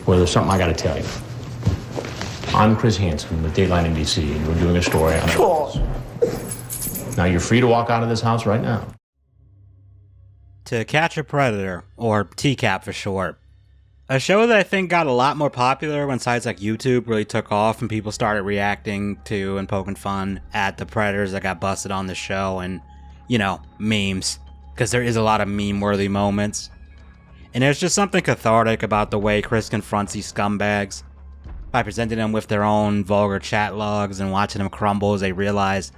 Well, there's something I gotta tell you. I'm Chris Hansen with Dateline NBC, and we're doing a story on it. Now you're free to walk out of this house right now. To Catch a Predator, or TCaP for short. A show that I think got a lot more popular when sites like YouTube really took off and people started reacting to and poking fun at the predators that got busted on the show and, you know, memes. Because there is a lot of meme-worthy moments. And there's just something cathartic about the way Chris confronts these scumbags by presenting them with their own vulgar chat logs and watching them crumble as they realize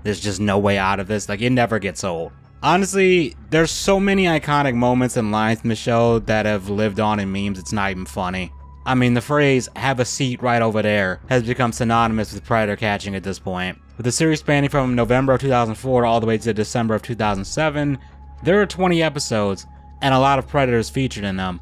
there's just no way out of this. Like, it never gets old. Honestly, there's so many iconic moments and lines in the show that have lived on in memes, it's not even funny. I mean, the phrase, "have a seat right over there," has become synonymous with predator catching at this point. With the series spanning from November of 2004 all the way to December of 2007, there are 20 episodes, and a lot of predators featured in them.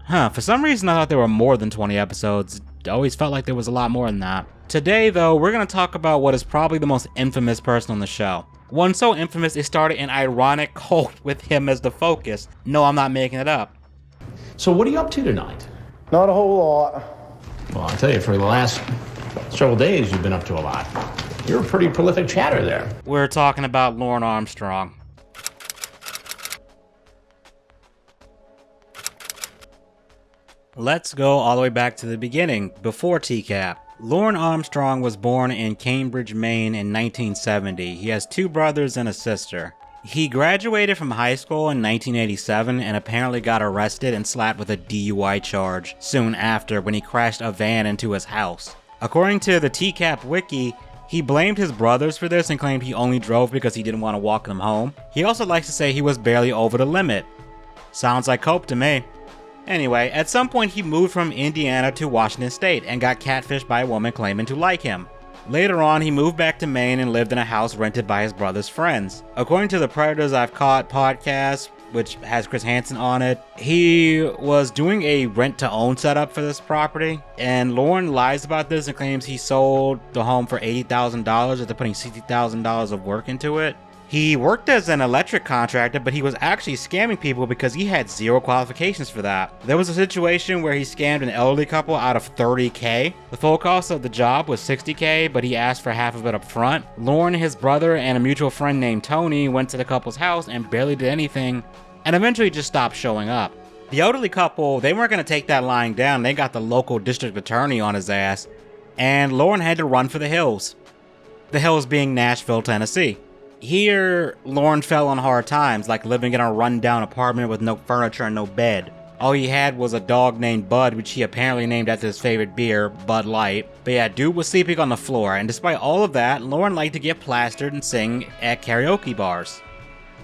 For some reason I thought there were more than 20 episodes. It always felt like there was a lot more than that. Today, though, we're going to talk about what is probably the most infamous person on the show. One so infamous it started an ironic cult with him as the focus. No, I'm not making it up. So what are you up to tonight? Not a whole lot. Well, I'll tell you, for the last several days, you've been up to a lot. You're a pretty prolific chatter there. We're talking about Lorne Armstrong. Let's go all the way back to the beginning, before TCaP. Lorne Armstrong was born in Cambridge, Maine in 1970. He has 2 brothers and a sister. He graduated from high school in 1987 and apparently got arrested and slapped with a DUI charge soon after when he crashed a van into his house. According to the TCaP wiki, he blamed his brothers for this and claimed he only drove because he didn't want to walk them home. He also likes to say he was barely over the limit. Sounds like cope to me. Anyway, at some point he moved from Indiana to Washington State and got catfished by a woman claiming to like him. Later on, he moved back to Maine and lived in a house rented by his brother's friends. According to the Predators I've Caught podcast, which has Chris Hansen on it, he was doing a rent-to-own setup for this property, and Lorne lies about this and claims he sold the home for $80,000 after putting $60,000 of work into it. He worked as an electric contractor, but he was actually scamming people because he had 0 qualifications for that. There was a situation where he scammed an elderly couple out of $30K. The full cost of the job was $60K, but he asked for half of it up front. Lorne, his brother, and a mutual friend named Tony went to the couple's house and barely did anything, and eventually just stopped showing up. The elderly couple, they weren't going to take that lying down. They got the local district attorney on his ass, and Lorne had to run for the hills. The hills being Nashville, Tennessee. Here, Lorne fell on hard times, like living in a rundown apartment with no furniture and no bed. All he had was a dog named Bud, which he apparently named after his favorite beer, Bud Light. But yeah, dude was sleeping on the floor, and despite all of that, Lorne liked to get plastered and sing at karaoke bars.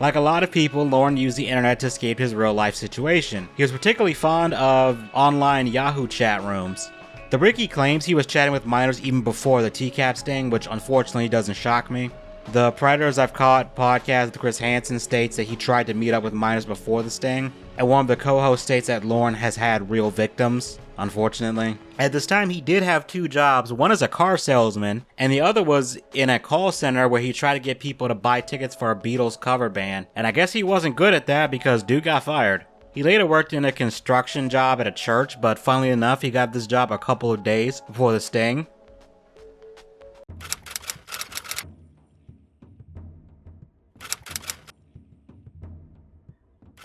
Like a lot of people, Lorne used the internet to escape his real-life situation. He was particularly fond of online Yahoo chat rooms. The wiki claims he was chatting with minors even before the TCaP sting, which unfortunately doesn't shock me. The Predators I've Caught podcast with Chris Hansen states that he tried to meet up with minors before the sting, and one of the co-hosts states that Lorne has had real victims, unfortunately. At this time, he did have 2 jobs. One as a car salesman, and the other was in a call center where he tried to get people to buy tickets for a Beatles cover band, and I guess he wasn't good at that because dude got fired. He later worked in a construction job at a church, but funnily enough, he got this job a couple of days before the sting.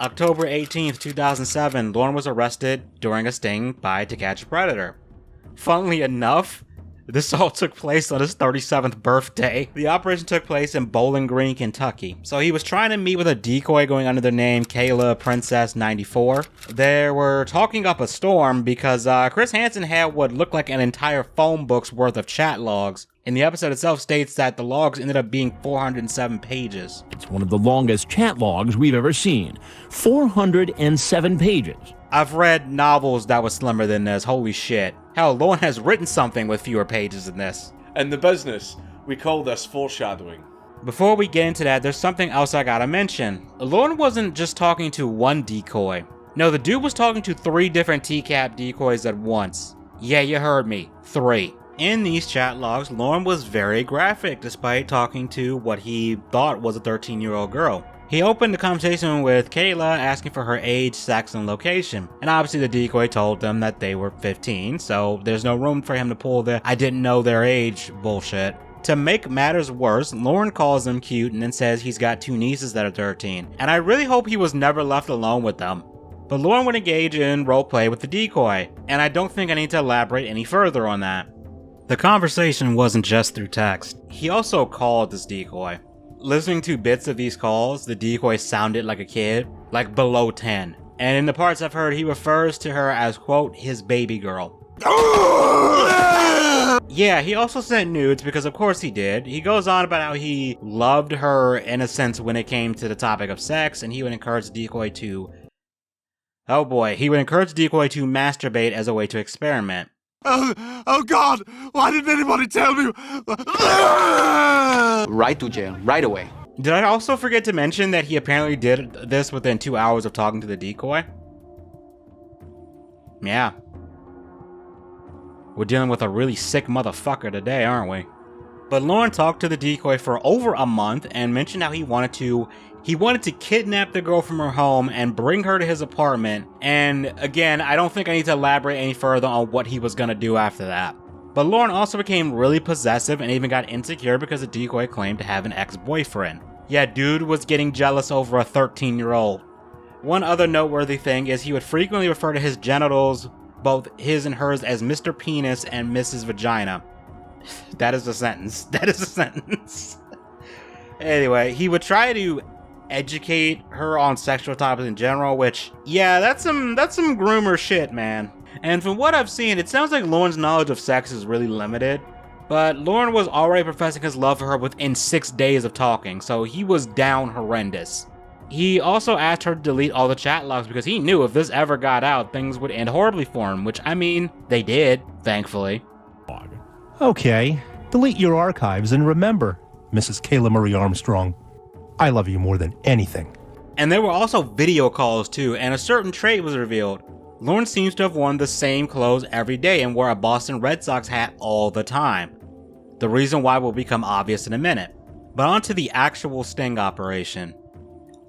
October 18th, 2007, Lorne was arrested during a sting by To Catch a Predator. Funnily enough, this all took place on his 37th birthday. The operation took place in Bowling Green, Kentucky. So he was trying to meet with a decoy going under the name Kayla Princess 94. They were talking up a storm because Chris Hansen had what looked like an entire phone book's worth of chat logs. And the episode itself states that the logs ended up being 407 pages. It's one of the longest chat logs we've ever seen. 407 pages. I've read novels that were slimmer than this, holy shit. Hell, Lorne has written something with fewer pages than this. In the business, we call this foreshadowing. Before we get into that, there's something else I gotta mention. Lorne wasn't just talking to one decoy. No, the dude was talking to 3 different TCaP decoys at once. Yeah, you heard me. 3. In these chat logs, Lorne was very graphic despite talking to what he thought was a 13-year-old girl. He opened the conversation with Kayla, asking for her age, sex, and location. And obviously the decoy told them that they were 15, so there's no room for him to pull the "I didn't know their age" bullshit. To make matters worse, Lorne calls them cute and then says he's got 2 nieces that are 13, and I really hope he was never left alone with them. But Lorne would engage in roleplay with the decoy, and I don't think I need to elaborate any further on that. The conversation wasn't just through text. He also called this decoy. Listening to bits of these calls, the decoy sounded like a kid, like below 10. And in the parts I've heard, he refers to her as, quote, his baby girl. Yeah, he also sent nudes because of course he did. He goes on about how he loved her in a sense when it came to the topic of sex, and he would encourage the decoy to... Oh boy, he would encourage the decoy to masturbate as a way to experiment. Oh God! Why didn't anybody tell me? Right to jail, right away. Did I also forget to mention that he apparently did this within 2 hours of talking to the decoy? Yeah. We're dealing with a really sick motherfucker today, aren't we? But Lorne talked to the decoy for over a month and mentioned how he wanted to kidnap the girl from her home and bring her to his apartment. And again, I don't think I need to elaborate any further on what he was gonna do after that. But Lorne also became really possessive and even got insecure because the decoy claimed to have an ex-boyfriend. Yeah, dude was getting jealous over a 13-year-old. One other noteworthy thing is he would frequently refer to his genitals, both his and hers, as Mr. Penis and Mrs. Vagina. That is a sentence. That is a sentence. Anyway, he would try to educate her on sexual topics in general, which, yeah, that's some groomer shit, man. And from what I've seen, it sounds like Lorne's knowledge of sex is really limited. But Lorne was already professing his love for her within 6 days of talking, so he was down horrendous. He also asked her to delete all the chat logs because he knew if this ever got out, things would end horribly for him, which, I mean, they did, thankfully. Okay, delete your archives and remember, Mrs. Kayla Marie Armstrong, I love you more than anything. And there were also video calls too, and a certain trait was revealed. Lorne seems to have worn the same clothes every day and wore a Boston Red Sox hat all the time. The reason why will become obvious in a minute. But on to the actual sting operation.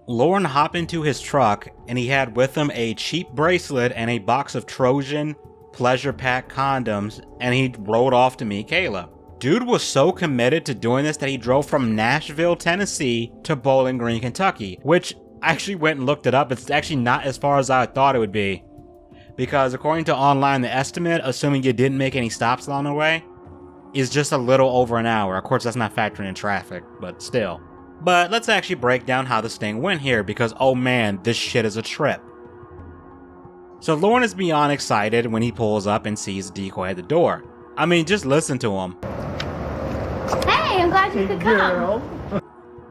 Lorne hopped into his truck and he had with him a cheap bracelet and a box of Trojan pleasure pack condoms, and he rode off to meet Kayla. Dude was so committed to doing this that he drove from Nashville, Tennessee to Bowling Green, Kentucky, which I actually went and looked it up. It's actually not as far as I thought it would be. Because according to online, the estimate, assuming you didn't make any stops along the way, is just a little over an hour. Of course, that's not factoring in traffic, but still. But let's actually break down how this thing went here, because oh man, this shit is a trip. So Lorne is beyond excited when he pulls up and sees the decoy at the door. I mean, just listen to him. Hey, I'm glad you could come.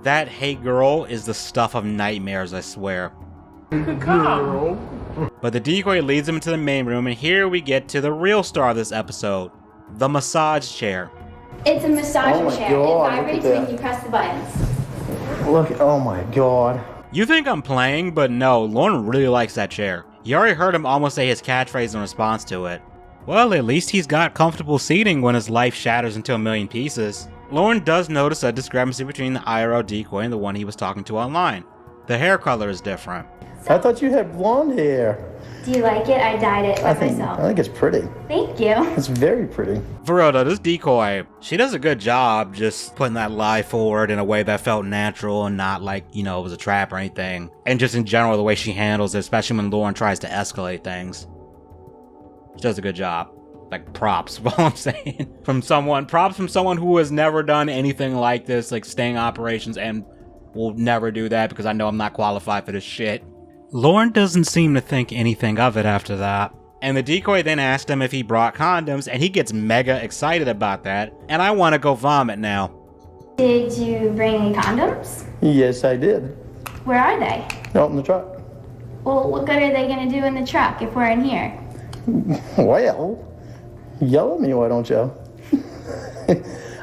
That "hey girl" is the stuff of nightmares, I swear. Girl. But the decoy leads him into the main room, and here we get to the real star of this episode, the massage chair. It's a massager chair. God, It vibrates when you press the buttons. Look, oh my God. You think I'm playing, but no, Lorne really likes that chair. You already heard him almost say his catchphrase in response to it. Well, at least he's got comfortable seating when his life shatters into a million pieces. Lorne does notice a discrepancy between the IRL decoy and the one he was talking to online. The hair color is different. I thought you had blonde hair. Do you like it? I dyed it by myself. I think it's pretty. Thank you. It's very pretty. For real though, this decoy, she does a good job just putting that lie forward in a way that felt natural and not like, you know, it was a trap or anything. And just in general, the way she handles it, especially when Lorne tries to escalate things. She does a good job. Like, props, what I'm saying. Props from someone who has never done anything like this, like sting operations, and will never do that because I know I'm not qualified for this shit. Lorne doesn't seem to think anything of it after that. And the decoy then asked him if he brought condoms, and he gets mega excited about that, and I want to go vomit now. Did you bring any condoms? Yes, I did. Where are they? Out in the truck. Well, what good are they going to do in the truck if we're in here? Well, yell at me, why don't you?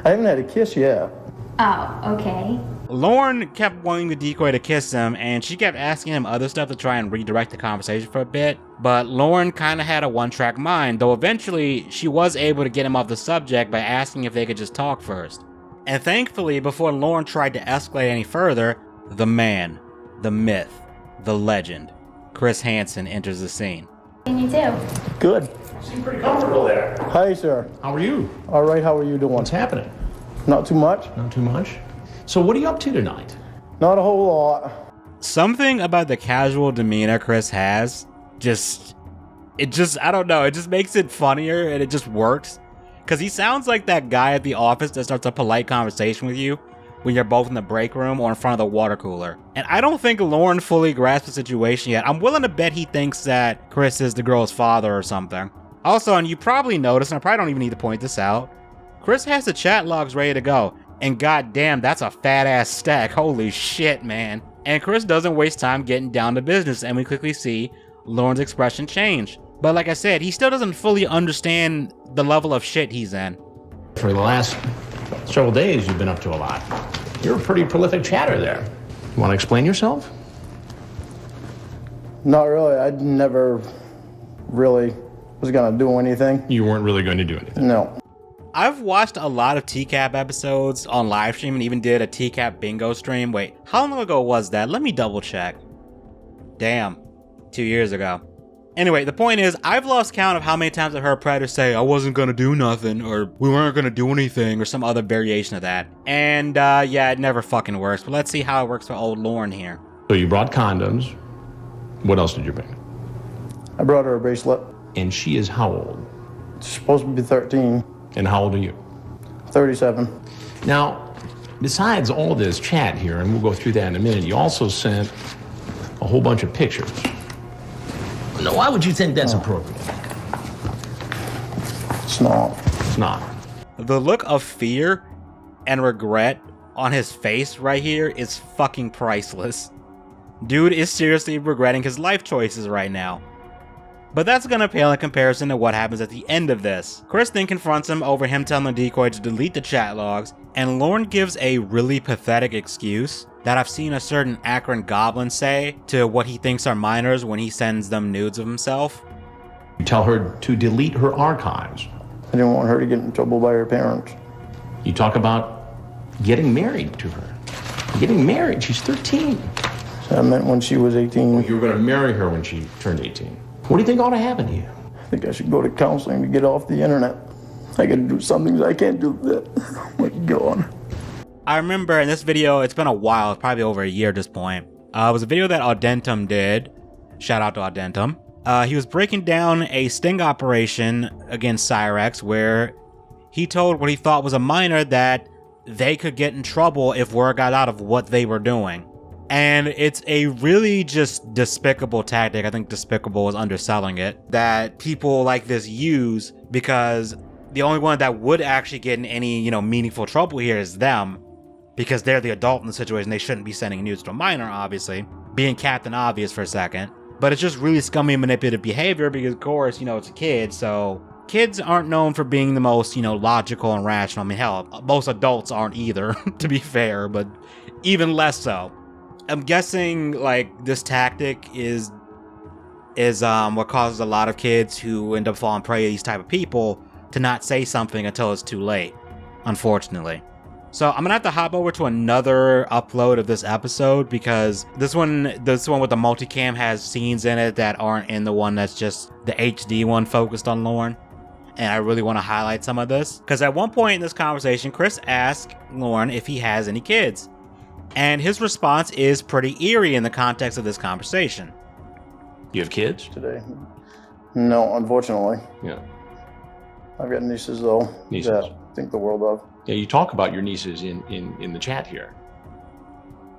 I haven't had a kiss yet. Oh, okay. Lorne kept wanting the decoy to kiss him, and she kept asking him other stuff to try and redirect the conversation for a bit, but Lorne kind of had a one-track mind, though eventually she was able to get him off the subject by asking if they could just talk first. And thankfully, before Lorne tried to escalate any further, the man, the myth, the legend, Chris Hansen enters the scene. And you too. Good. You seem pretty comfortable there. Hi, sir. How are you? All right, how are you doing? What's happening? Not too much? Not too much. So what are you up to tonight? Not a whole lot. Something about the casual demeanor Chris has, I don't know, it just makes it funnier and it just works. Because he sounds like that guy at the office that starts a polite conversation with you when you're both in the break room or in front of the water cooler. And I don't think Lorne fully grasps the situation yet. I'm willing to bet he thinks that Chris is the girl's father or something. Also, and you probably noticed, and I probably don't even need to point this out, Chris has the chat logs ready to go. And goddamn, that's a fat ass stack. Holy shit, man. And Chris doesn't waste time getting down to business, and we quickly see Lorne's expression change. But like I said, he still doesn't fully understand the level of shit he's in. For the last several days, you've been up to a lot. You're a pretty prolific chatter there. You want to explain yourself? Not really. I never really was gonna do anything. You weren't really going to do anything. No. I've watched a lot of TCaP episodes on live stream and even did a TCaP bingo stream. Wait, how long ago was that? Let me double check. Damn, 2 years ago. Anyway, the point is, I've lost count of how many times I've heard Predator say, I wasn't gonna do nothing, or we weren't gonna do anything, or some other variation of that. And yeah, it never fucking works. But let's see how it works for old Lorne here. So you brought condoms. What else did you bring? I brought her a bracelet. And she is how old? She's supposed to be 13. And how old are you? 37. Now, besides all this chat here, and we'll go through that in a minute, you also sent a whole bunch of pictures. Now, why would you think that's appropriate? It's not. It's not. The look of fear and regret on his face right here is fucking priceless. Dude is seriously regretting his life choices right now. But that's gonna pale in comparison to what happens at the end of this. Chris then confronts him over him telling the decoy to delete the chat logs, and Lorne gives a really pathetic excuse that I've seen a certain Akron goblin say to what he thinks are minors when he sends them nudes of himself. You tell her to delete her archives. I didn't want her to get in trouble by her parents. You talk about getting married to her. Getting married, she's 13. So I meant when she was 18. You were gonna marry her when she turned 18. What do you think ought to happen to you? I think I should go to counseling to get off the internet. I gotta do some things I can't do that. Oh my God. I remember in this video, it's been a while, probably over a year at this point. It was a video that Audentum did. Shout out to Audentum. He was breaking down a sting operation against Cyrex where he told what he thought was a minor that they could get in trouble if word got out of what they were doing. And it's a really just despicable tactic. I think despicable is underselling it. That people like this use because the only one that would actually get in any, meaningful trouble here is them. Because they're the adult in the situation. They shouldn't be sending nudes to a minor, obviously. Being Captain Obvious for a second. But it's just really scummy manipulative behavior because, of course, it's a kid. So kids aren't known for being the most, logical and rational. I mean, hell, most adults aren't either, to be fair. But even less so. I'm guessing this tactic is what causes a lot of kids who end up falling prey to these type of people to not say something until it's too late, unfortunately. So I'm gonna have to hop over to another upload of this episode because this one with the multicam has scenes in it that aren't in the one that's just the HD one focused on Lorne. And I really want to highlight some of this because at one point in this conversation, Chris asked Lorne if he has any kids. And his response is pretty eerie in the context of this conversation. You have kids? Today. No, unfortunately. Yeah. I've got nieces, though. Nieces. That I think the world of. Yeah, you talk about your nieces in the chat here.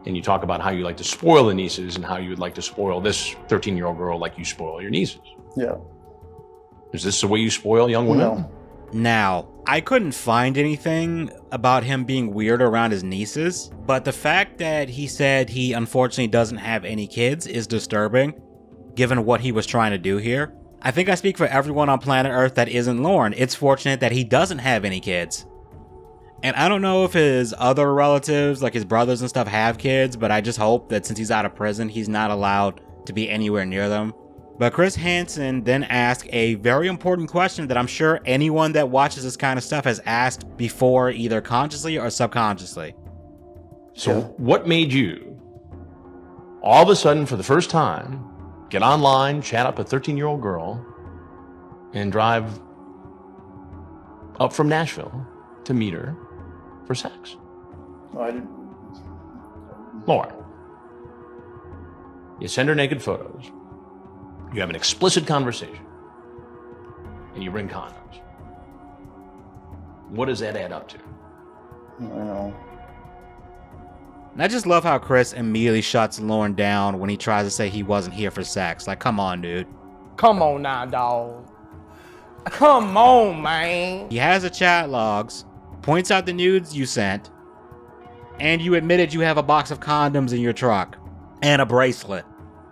And you talk about how you like to spoil the nieces and how you would like to spoil this 13-year-old girl like you spoil your nieces. Yeah. Is this the way you spoil young women? No. Now, I couldn't find anything about him being weird around his nieces, but the fact that he said he unfortunately doesn't have any kids is disturbing, given what he was trying to do here. I think I speak for everyone on planet Earth that isn't Lorne. It's fortunate that he doesn't have any kids. And I don't know if his other relatives, like his brothers and stuff, have kids, but I just hope that since he's out of prison, he's not allowed to be anywhere near them. But Chris Hansen then asked a very important question that I'm sure anyone that watches this kind of stuff has asked before, either consciously or subconsciously. So what made you all of a sudden, for the first time, get online, chat up a 13-year-old girl, and drive up from Nashville to meet her for sex? I didn't. Lauren, you send her naked photos, you have an explicit conversation, and you bring condoms. What does that add up to? I know. And I just love how Chris immediately shuts Lorne down when he tries to say he wasn't here for sex. Like, come on, dude. Come on now, dog. Come on, man. He has the chat logs, points out the nudes you sent, and you admitted you have a box of condoms in your truck and a bracelet,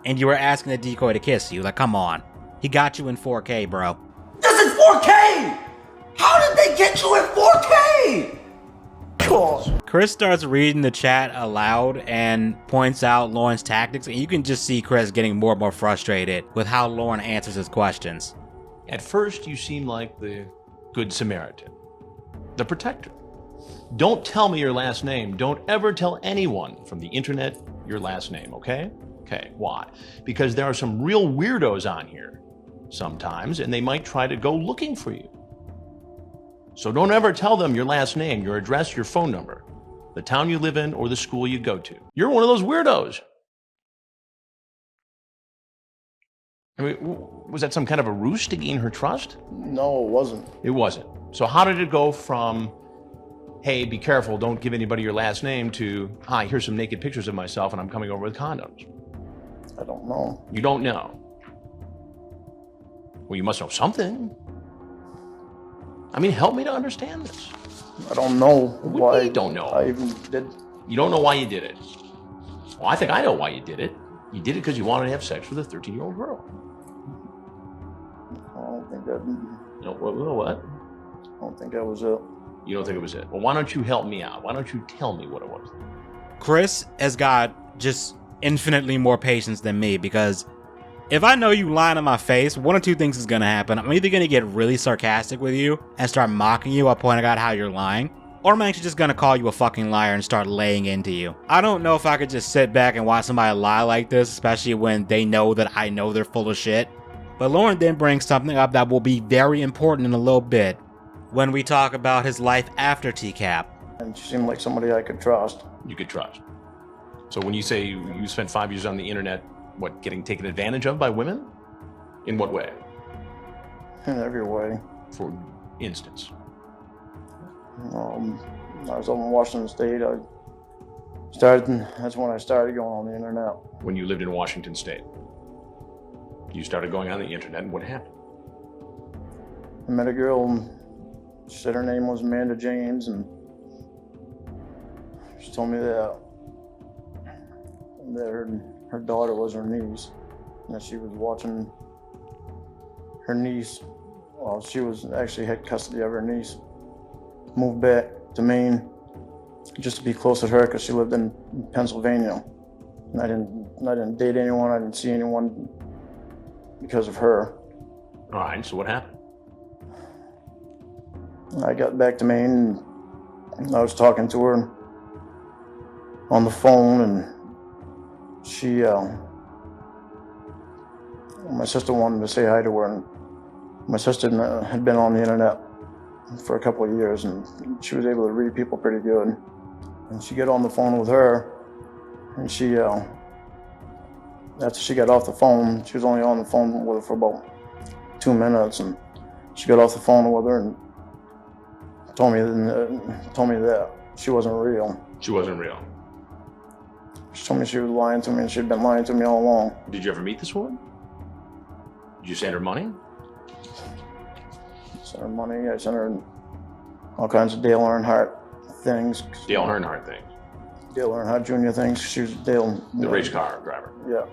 and you were asking the decoy to kiss you. Like, come on. He got you in 4K, bro. This is 4K! How did they get you in 4K? Chris starts reading the chat aloud and points out Lorne's tactics, and you can just see Chris getting more and more frustrated with how Lorne answers his questions. At first, you seem like the Good Samaritan, the protector. Don't tell me your last name. Don't ever tell anyone from the internet your last name, okay? Okay, why? Because there are some real weirdos on here sometimes, and they might try to go looking for you. So don't ever tell them your last name, your address, your phone number, the town you live in, or the school you go to. You're one of those weirdos. I mean, was that some kind of a ruse to gain her trust? No, it wasn't. It wasn't. So how did it go from, hey, be careful, don't give anybody your last name, to, hi, here's some naked pictures of myself and I'm coming over with condoms? I don't know. You don't know. Well, you must know something. I mean, help me to understand this. I don't know What why. do you don't know? I even did. You don't know why you did it. Well, I think I know why you did it. You did it because you wanted to have sex with a 13-year-old girl. I don't think that. No, what? I don't think that was it. You don't think it was it? Well, why don't you help me out? Why don't you tell me what it was? Chris has got just infinitely more patience than me, because if I know you lying in my face, one of two things is gonna happen. I'm either gonna get really sarcastic with you and start mocking you while pointing out how you're lying, or I'm actually just gonna call you a fucking liar and start laying into you. I don't know if I could just sit back and watch somebody lie like this, especially when they know that I know they're full of shit. But Lorne then brings something up that will be very important in a little bit when we talk about his life after TCaP. And she seemed like somebody I could trust. You could trust. So when you say you spent 5 years on the internet, what, getting taken advantage of by women? In what way? In every way. For instance? I was up in Washington State. That's when I started going on the internet. When you lived in Washington State, you started going on the internet, and what happened? I met a girl, and she said her name was Amanda James, and she told me that her daughter was her niece, and that she was watching her niece. Well, she was actually had custody of her niece. Moved back to Maine just to be close to her because she lived in Pennsylvania. And I didn't date anyone. I didn't see anyone because of her. All right, so what happened? I got back to Maine, and I was talking to her on the phone, and she, my sister wanted to say hi to her, and my sister had been on the internet for a couple of years, and she was able to read people pretty good. And she got on the phone with her, and she, after she got off the phone, she was only on the phone with her for about 2 minutes, and she got off the phone with her and told me that she wasn't real. She wasn't real. She told me she was lying to me, and she'd been lying to me all along. Did you ever meet this woman? Did you send her money? I sent her money. I sent her all kinds of Dale Earnhardt things. Dale Earnhardt things. Dale Earnhardt Jr. things. She was Dale. The race car driver. Yeah.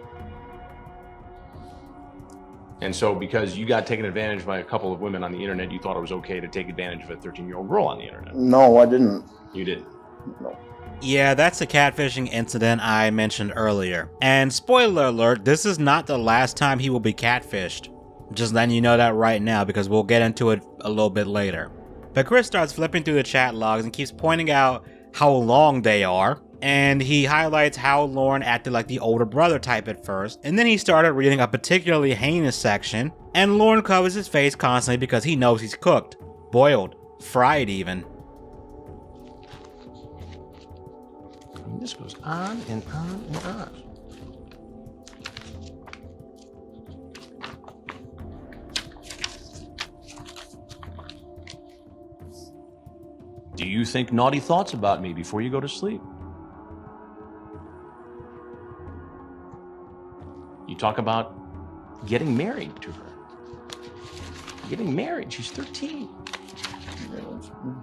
And so because you got taken advantage by a couple of women on the internet, you thought it was okay to take advantage of a 13-year-old girl on the internet? No, I didn't. You didn't? No. Yeah, that's the catfishing incident I mentioned earlier. And spoiler alert, this is not the last time he will be catfished. Just letting you know that right now, because we'll get into it a little bit later. But Chris starts flipping through the chat logs and keeps pointing out how long they are. And he highlights how Lorne acted like the older brother type at first, and then he started reading a particularly heinous section, and Lorne covers his face constantly because he knows he's cooked, boiled, fried even. And this goes on and on and on. Do you think naughty thoughts about me before you go to sleep? You talk about getting married to her. Getting married, she's 13.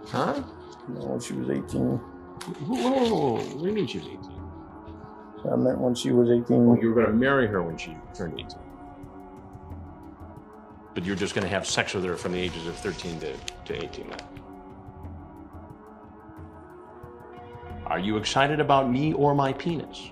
Huh? No, she was 18. Whoa, what do you mean she was 18? I meant when she was 18. Oh, you were going to marry her when she turned 18. But you're just going to have sex with her from the ages of 13 to 18 then. Are you excited about me or my penis?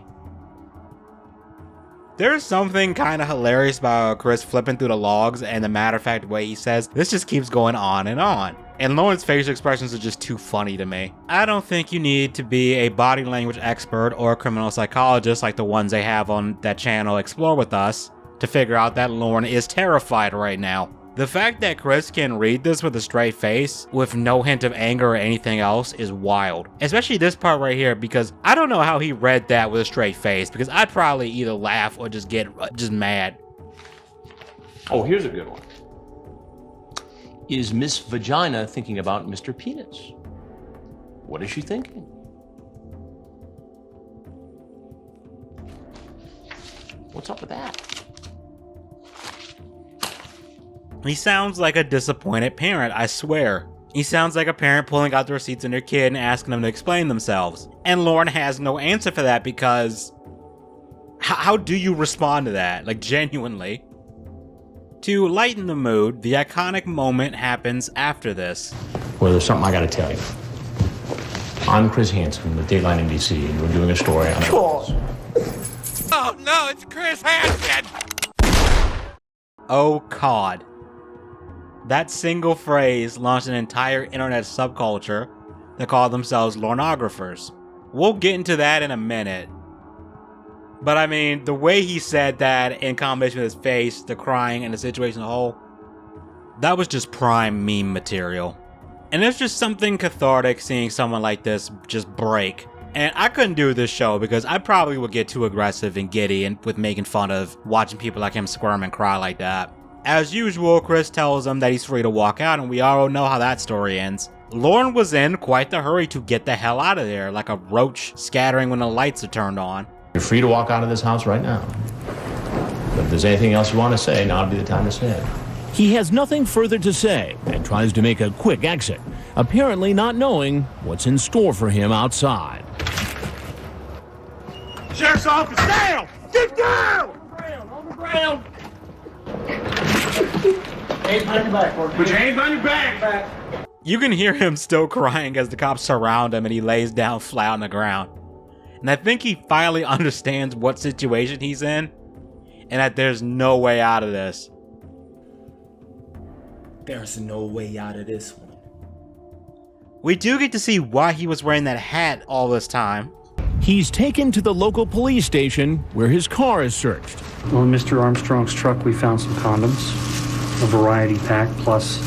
There's something kind of hilarious about Chris flipping through the logs and the matter-of-fact way he says, this just keeps going on. And Lorne's facial expressions are just too funny to me. I don't think you need to be a body language expert or a criminal psychologist like the ones they have on that channel Explore With Us to figure out that Lorne is terrified right now. The fact that Chris can read this with a straight face, with no hint of anger or anything else, is wild. Especially this part right here, because I don't know how he read that with a straight face, because I'd probably either laugh or just get mad. Oh, here's a good one. Is Miss Vagina thinking about Mr. Penis? What is she thinking? What's up with that? He sounds like a disappointed parent, I swear. He sounds like a parent pulling out the receipts on their kid and asking them to explain themselves. And Lorne has no answer for that because... How do you respond to that? Like, genuinely. To lighten the mood, the iconic moment happens after this. Well, there's something I gotta tell you. I'm Chris Hansen with Dateline NBC, and we're doing a story on... Oh no, it's Chris Hansen! Oh, Cawd. That single phrase launched an entire internet subculture that call themselves Lornographers. We'll get into that in a minute. But I mean, the way he said that in combination with his face, the crying, and the situation as a whole, that was just prime meme material. And there's just something cathartic seeing someone like this just break. And I couldn't do this show because I probably would get too aggressive and giddy and with making fun of watching people like him squirm and cry like that. As usual, Chris tells him that he's free to walk out, and we all know how that story ends. Lorne was in quite the hurry to get the hell out of there, like a roach scattering when the lights are turned on. You're free to walk out of this house right now. But if there's anything else you want to say, now would be the time to say it. He has nothing further to say and tries to make a quick exit, apparently not knowing what's in store for him outside. Sheriff's office, down! Get down! On the ground. Hands behind your back, put your hands behind your back! You can hear him still crying as the cops surround him and he lays down flat on the ground. And I think he finally understands what situation he's in and that there's no way out of this. There's no way out of this one. We do get to see why he was wearing that hat all this time. He's taken to the local police station where his car is searched. Well, in Mr. Armstrong's truck, we found some condoms, a variety pack, plus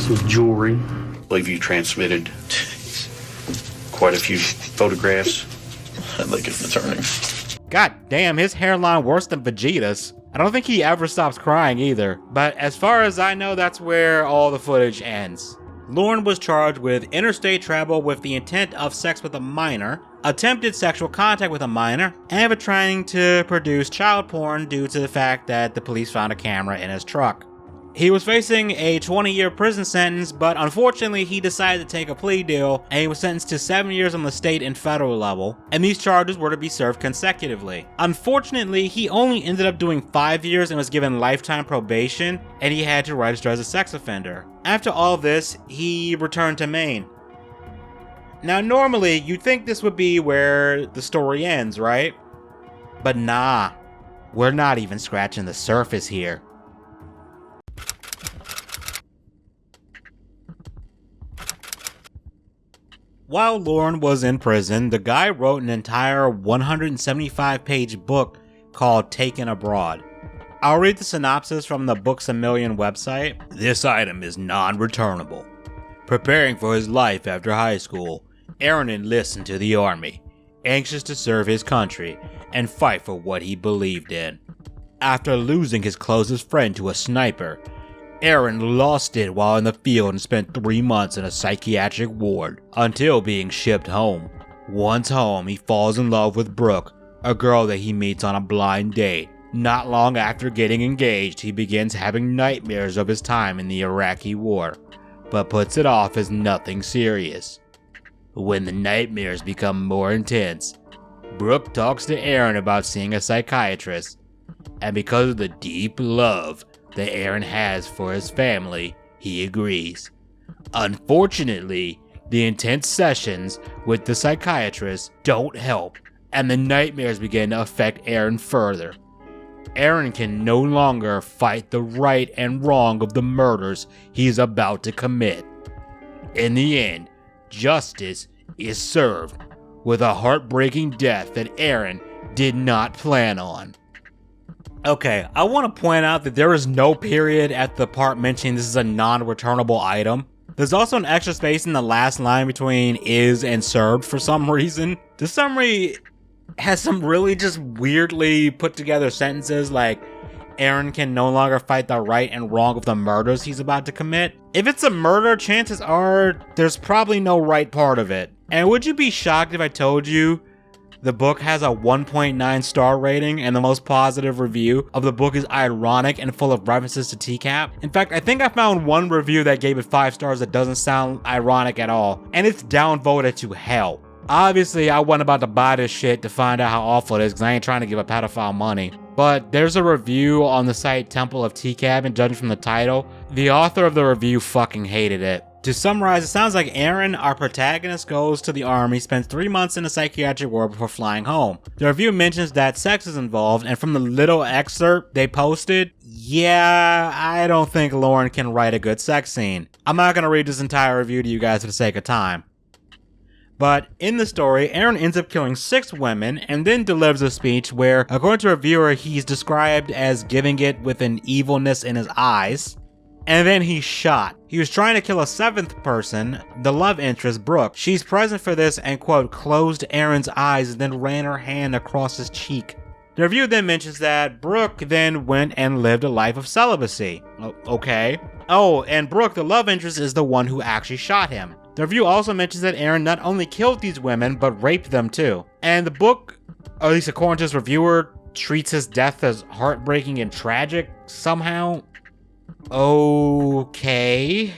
some jewelry. I believe you transmitted quite a few photographs. I'd like it returning. God damn, his hairline worse than Vegeta's. I don't think he ever stops crying either. But as far as I know, that's where all the footage ends. Lorne was charged with interstate travel with the intent of sex with a minor, attempted sexual contact with a minor, and for trying to produce child porn due to the fact that the police found a camera in his truck. He was facing a 20-year prison sentence, but unfortunately he decided to take a plea deal, and he was sentenced to 7 years on the state and federal level, and these charges were to be served consecutively. Unfortunately, he only ended up doing 5 years and was given lifetime probation, and he had to register as a sex offender. After all this, he returned to Maine. Now normally, you'd think this would be where the story ends, right? But nah, we're not even scratching the surface here. While Lorne was in prison, the guy wrote an entire 175-page book called Taken Abroad. I'll read the synopsis from the Books A Million website. This item is non-returnable. Preparing for his life after high school, Aaron enlists into the army, anxious to serve his country and fight for what he believed in. After losing his closest friend to a sniper, Aaron lost it while in the field and spent 3 months in a psychiatric ward until being shipped home. Once home, he falls in love with Brooke, a girl that he meets on a blind date. Not long after getting engaged, he begins having nightmares of his time in the Iraqi war, but puts it off as nothing serious. When the nightmares become more intense, Brooke talks to Aaron about seeing a psychiatrist, and because of the deep love that Aaron has for his family, he agrees. Unfortunately, the intense sessions with the psychiatrist don't help, and the nightmares begin to affect Aaron further. Aaron can no longer fight the right and wrong of the murders he's about to commit. In the end, justice is served with a heartbreaking death that Aaron did not plan on. Okay, I want to point out that there is no period at the part mentioning this is a non-returnable item. There's also an extra space in the last line between is and served for some reason. The summary has some really just weirdly put together sentences like Aaron can no longer fight the right and wrong of the murders he's about to commit. If it's a murder, chances are there's probably no right part of it. And would you be shocked if I told you the book has a 1.9 star rating and the most positive review of the book is ironic and full of references to TCaP? In fact, I think I found one review that gave it 5 stars that doesn't sound ironic at all, and it's downvoted to hell. Obviously, I wasn't about to buy this shit to find out how awful it is because I ain't trying to give a pedophile money. But there's a review on the site Temple of TCaP, and judging from the title, the author of the review fucking hated it. To summarize, it sounds like Aaron, our protagonist, goes to the army, spends 3 months in a psychiatric ward before flying home. The review mentions that sex is involved, and from the little excerpt they posted, yeah, I don't think Lorne can write a good sex scene. I'm not gonna read this entire review to you guys for the sake of time. But in the story, Aaron ends up killing 6 women and then delivers a speech where, according to a reviewer, he's described as giving it with an evilness in his eyes. And then he's shot. He was trying to kill a 7th person, the love interest, Brooke. She's present for this and, quote, closed Aaron's eyes and then ran her hand across his cheek. The review then mentions that Brooke then went and lived a life of celibacy. Okay. Oh, and Brooke, the love interest, is the one who actually shot him. The review also mentions that Aaron not only killed these women, but raped them too. And the book, or at least according to this reviewer, treats his death as heartbreaking and tragic somehow. Okay.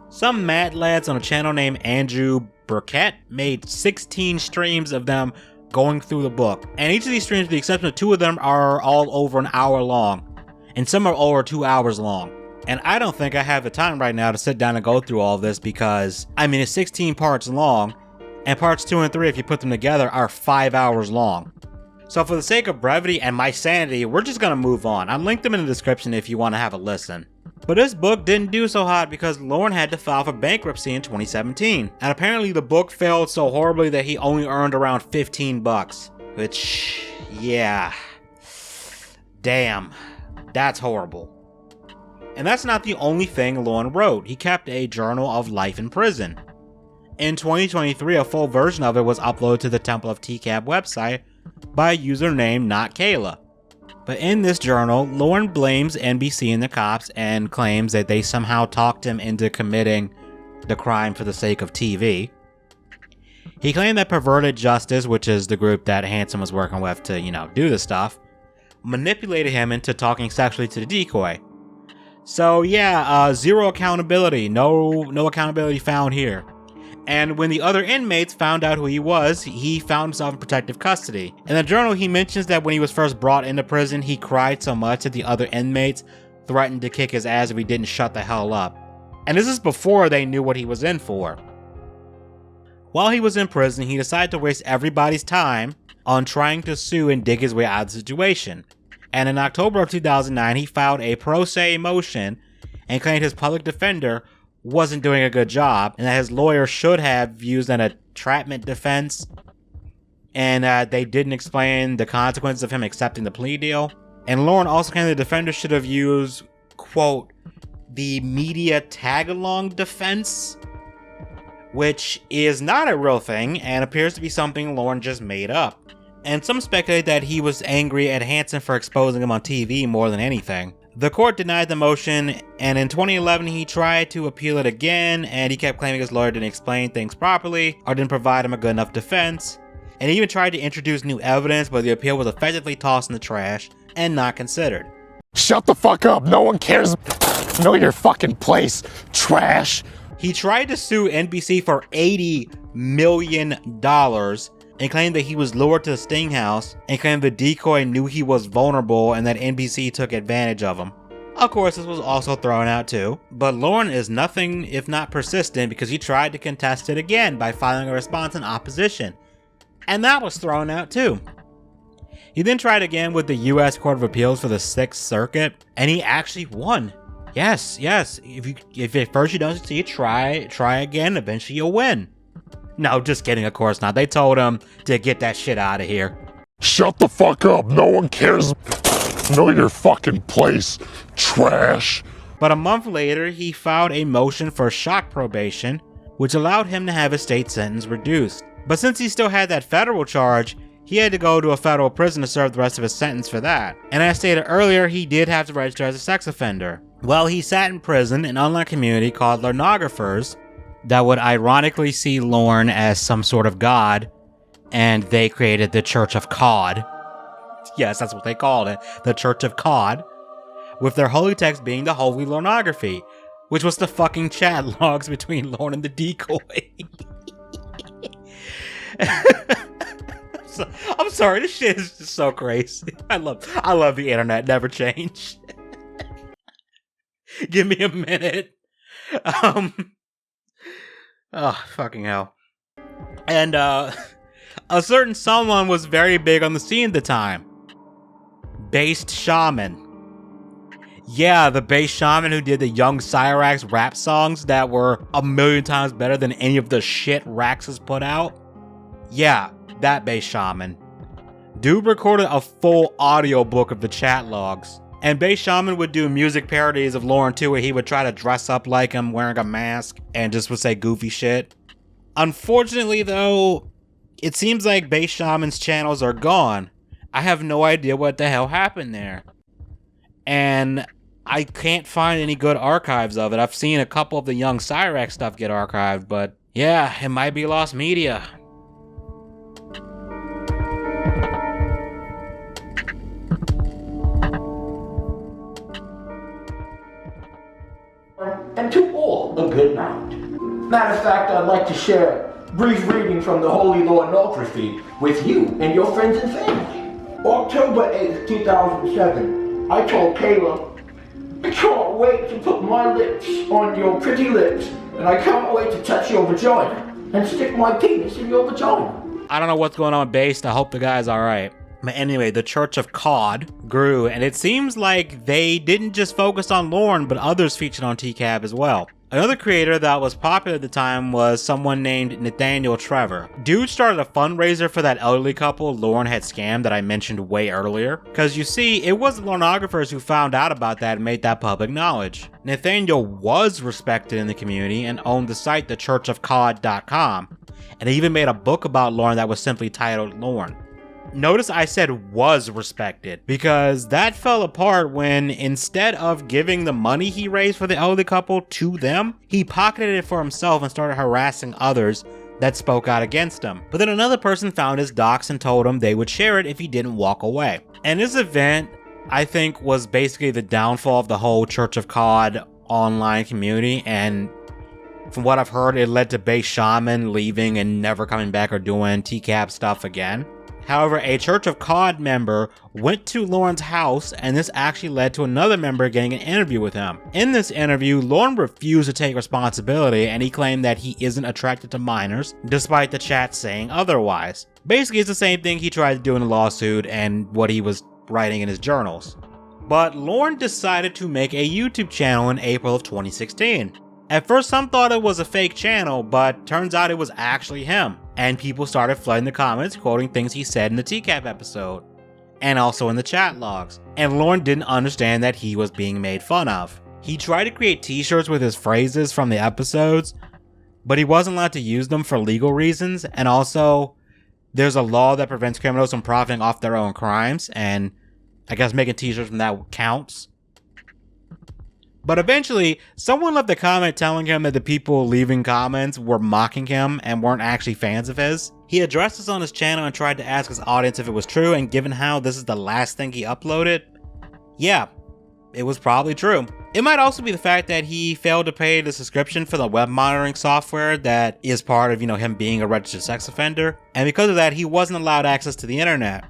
Some mad lads on a channel named Andrew Burkett made 16 streams of them going through the book. And each of these streams, with the exception of 2 of them, are all over an hour long. And some are over 2 hours long. And I don't think I have the time right now to sit down and go through all of this because, I mean, it's 16 parts long, and parts 2 and 3, if you put them together, are 5 hours long. So for the sake of brevity and my sanity, we're just gonna move on. I'll link them in the description if you want to have a listen. But this book didn't do so hot because Lorne had to file for bankruptcy in 2017. And apparently the book failed so horribly that he only earned around $15. Which, yeah. Damn. That's horrible. And that's not the only thing Lorne wrote. He kept a journal of life in prison. In 2023, a full version of it was uploaded to the Temple of TCaP website by a user named Not Kayla. But in this journal, Lorne blames NBC and the cops and claims that they somehow talked him into committing the crime for the sake of TV. He claimed that Perverted Justice, which is the group that Hanson was working with to, do this stuff, manipulated him into talking sexually to the decoy. So yeah, zero accountability, no accountability found here. And when the other inmates found out who he was, he found himself in protective custody. In the journal, he mentions that when he was first brought into prison, he cried so much that the other inmates threatened to kick his ass if he didn't shut the hell up. And this is before they knew what he was in for. While he was in prison, he decided to waste everybody's time on trying to sue and dig his way out of the situation. And in October of 2009, he filed a pro se motion and claimed his public defender wasn't doing a good job and that his lawyer should have used an entrapment defense, and they didn't explain the consequences of him accepting the plea deal. And Lorne also claimed the defender should have used, quote, the media tag-along defense, which is not a real thing and appears to be something Lorne just made up. And some speculate that he was angry at Hansen for exposing him on TV more than anything. The court denied the motion, and in 2011 he tried to appeal it again, and he kept claiming his lawyer didn't explain things properly or didn't provide him a good enough defense. And he even tried to introduce new evidence, but the appeal was effectively tossed in the trash and not considered. Shut the fuck up. No one cares. Know your fucking place, trash. He tried to sue NBC for $80 million and claimed that he was lured to the sting house and claimed the decoy knew he was vulnerable and that NBC took advantage of him. Of course, this was also thrown out too, but Lorne is nothing if not persistent because he tried to contest it again by filing a response in opposition, and that was thrown out too. He then tried again with the US Court of Appeals for the 6th Circuit, and he actually won. Yes. If at first you don't succeed, try again, eventually you'll win. No, just kidding, of course not. They told him to get that shit out of here. Shut the fuck up. No one cares. Know your fucking place, trash. But a month later, he filed a motion for shock probation, which allowed him to have his state sentence reduced. But since he still had that federal charge, he had to go to a federal prison to serve the rest of his sentence for that. And as stated earlier, he did have to register as a sex offender. Well, he sat in prison, an online community called Lornographers that would ironically see Lorne as some sort of god, and they created the Church of Cawd. Yes, that's what they called it, the Church of Cawd, with their holy text being the Holy Lornography, which was the fucking chat logs between Lorne and the decoy. I'm sorry, this shit is just so crazy. I love the internet, never change. Give me a minute. Oh, fucking hell. And a certain someone was very big on the scene at the time. Based Shaman. Yeah, the Bass Shaman who did the Young Cyrax rap songs that were a million times better than any of the shit Rax has put out. Yeah, that Bass Shaman. Dude recorded a full audiobook of the chat logs. And Bass Shaman would do music parodies of Lorne too, where he would try to dress up like him wearing a mask and just would say goofy shit. Unfortunately though, it seems like Bass Shaman's channels are gone. I have no idea what the hell happened there. And I can't find any good archives of it. I've seen a couple of the Young Cyrax stuff get archived, but yeah, it might be lost media. And to all a good night. Matter of fact, I'd like to share a brief reading from the Holy Lornography with you and your friends and family. October 8th, 2007, I told Kayla, I can't wait to put my lips on your pretty lips, and I can't wait to touch your vagina and stick my penis in your vagina. I don't know what's going on, Based. I hope the guy's alright. But anyway, the Church of Cawd grew, and it seems like they didn't just focus on Lorne, but others featured on TCaP as well. Another creator that was popular at the time was someone named Nathaniel Trevor. Dude started a fundraiser for that elderly couple Lorne had scammed that I mentioned way earlier. Cause you see, it wasn't Lornographers who found out about that and made that public knowledge. Nathaniel was respected in the community and owned the site thechurchofcawd.com, and he even made a book about Lorne that was simply titled Lorne. Notice I said was respected, because that fell apart when instead of giving the money he raised for the elderly couple to them, he pocketed it for himself and started harassing others that spoke out against him. But then another person found his docs and told him they would share it if he didn't walk away. And this event, I think, was basically the downfall of the whole Church of Cawd online community, and from what I've heard, it led to Bass Shaman leaving and never coming back or doing TCaP stuff again. However, a Church of Cawd member went to Lorne's house, and this actually led to another member getting an interview with him. In this interview, Lorne refused to take responsibility, and he claimed that he isn't attracted to minors, despite the chat saying otherwise. Basically, it's the same thing he tried to do in a lawsuit and what he was writing in his journals. But Lorne decided to make a YouTube channel in April of 2016. At first, some thought it was a fake channel, but turns out it was actually him, and people started flooding the comments quoting things he said in the TCaP episode, and also in the chat logs, and Lorne didn't understand that he was being made fun of. He tried to create t-shirts with his phrases from the episodes, but he wasn't allowed to use them for legal reasons, and also, there's a law that prevents criminals from profiting off their own crimes, and I guess making t-shirts from that counts. But eventually, someone left a comment telling him that the people leaving comments were mocking him and weren't actually fans of his. He addressed this on his channel and tried to ask his audience if it was true, and given how this is the last thing he uploaded, yeah, it was probably true. It might also be the fact that he failed to pay the subscription for the web monitoring software that is part of, him being a registered sex offender, and because of that, he wasn't allowed access to the internet.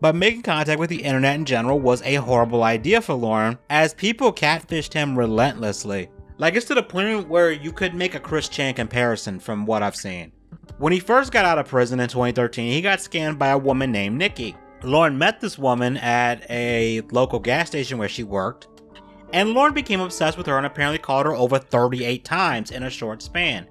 But making contact with the internet in general was a horrible idea for Lorne, as people catfished him relentlessly. Like, it's to the point where you could make a Chris Chan comparison from what I've seen. When he first got out of prison in 2013, he got scammed by a woman named Nikki. Lorne met this woman at a local gas station where she worked, and Lorne became obsessed with her and apparently called her over 38 times in a short span.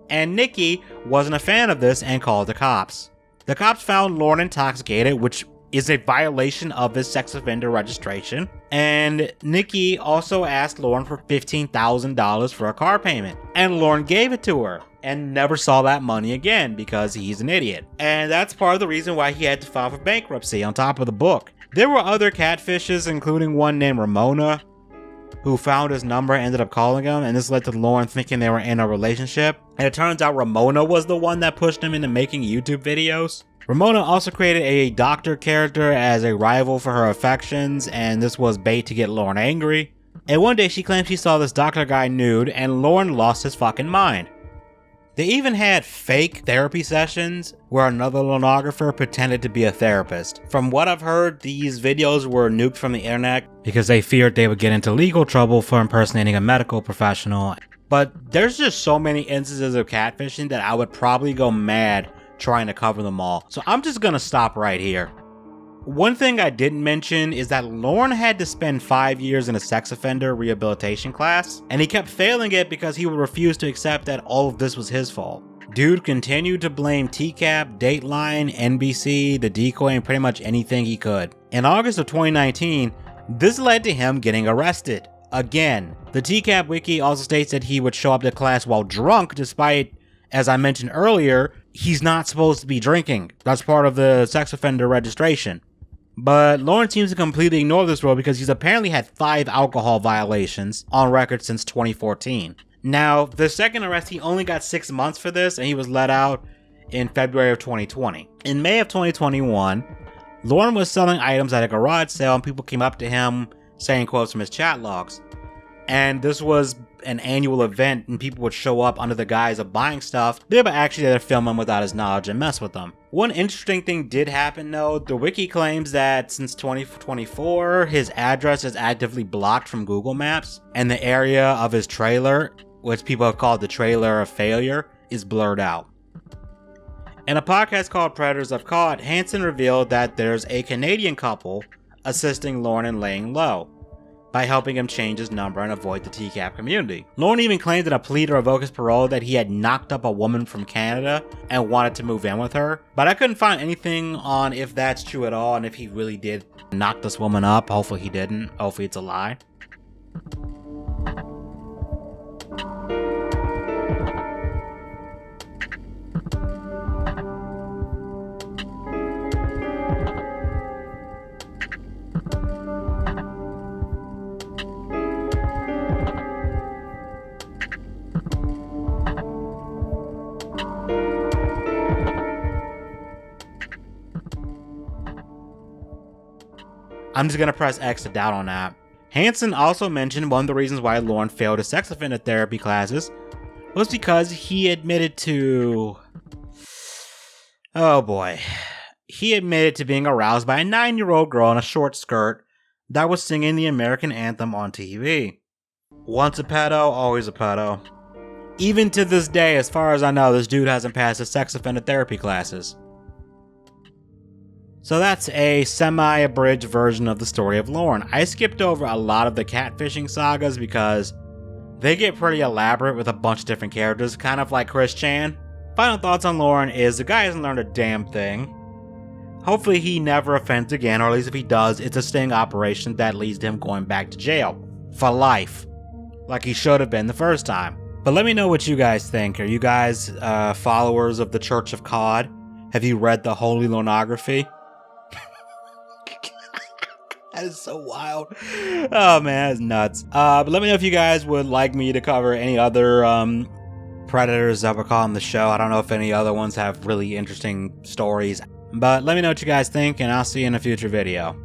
And Nikki wasn't a fan of this and called the cops. The cops found Lorne intoxicated, which is a violation of his sex offender registration, and Nikki also asked Lorne for $15,000 for a car payment, and Lorne gave it to her and never saw that money again because he's an idiot. And that's part of the reason why he had to file for bankruptcy on top of the book. There were other catfishes, including one named Ramona, who found his number and ended up calling him, and this led to Lorne thinking they were in a relationship. And it turns out Ramona was the one that pushed him into making YouTube videos. Ramona also created a doctor character as a rival for her affections, and this was bait to get Lorne angry. And one day she claimed she saw this doctor guy nude, and Lorne lost his fucking mind. They even had fake therapy sessions where another pornographer pretended to be a therapist. From what I've heard, these videos were nuked from the internet because they feared they would get into legal trouble for impersonating a medical professional. But there's just so many instances of catfishing that I would probably go mad trying to cover them all. So I'm just gonna stop right here. One thing I didn't mention is that Lorne had to spend 5 years in a sex offender rehabilitation class, and he kept failing it because he would refuse to accept that all of this was his fault. Dude continued to blame TCaP, Dateline, NBC, the decoy, and pretty much anything he could. In August of 2019, this led to him getting arrested. Again, the TCaP wiki also states that he would show up to class while drunk, despite, as I mentioned earlier, he's not supposed to be drinking. That's part of the sex offender registration. But Lorne seems to completely ignore this rule because he's apparently had 5 alcohol violations on record since 2014. Now, the second arrest, he only got 6 months for this, and he was let out in February of 2020. In May of 2021, Lorne was selling items at a garage sale, and people came up to him saying quotes from his chat logs. And this was an annual event, and people would show up under the guise of buying stuff, but actually they'd film him without his knowledge and mess with them. One interesting thing did happen though. The wiki claims that since 2024, his address is actively blocked from Google Maps, and the area of his trailer, which people have called the trailer of failure, is blurred out. In a podcast called Predators of Cawd, Hansen revealed that there's a Canadian couple assisting Lorne in laying low by helping him change his number and avoid the TCaP community. Lorne even claimed in a plea to revoke his parole that he had knocked up a woman from Canada and wanted to move in with her, but I couldn't find anything on if that's true at all and if he really did knock this woman up. Hopefully he didn't. Hopefully it's a lie. I'm just gonna press X to doubt on that. Hansen also mentioned one of the reasons why Lorne failed his sex offender therapy classes was because he admitted to... oh boy. He admitted to being aroused by a 9-year-old girl in a short skirt that was singing the American anthem on TV. Once a pedo, always a pedo. Even to this day, as far as I know, this dude hasn't passed his sex offender therapy classes. So that's a semi-abridged version of the story of Lorne. I skipped over a lot of the catfishing sagas because They get pretty elaborate with a bunch of different characters, kind of like Chris Chan. Final thoughts on Lorne is the guy hasn't learned a damn thing. Hopefully he never offends again, or at least if he does, it's a sting operation that leads to him going back to jail. For life. Like he should have been the first time. But let me know what you guys think. Are you guys followers of the Church of Cawd? Have you read the Holy Lornography? That is so wild. Oh man, that's nuts. But let me know if you guys would like me to cover any other predators that we're calling the show. I don't know if any other ones have really interesting stories. But let me know what you guys think, and I'll see you in a future video.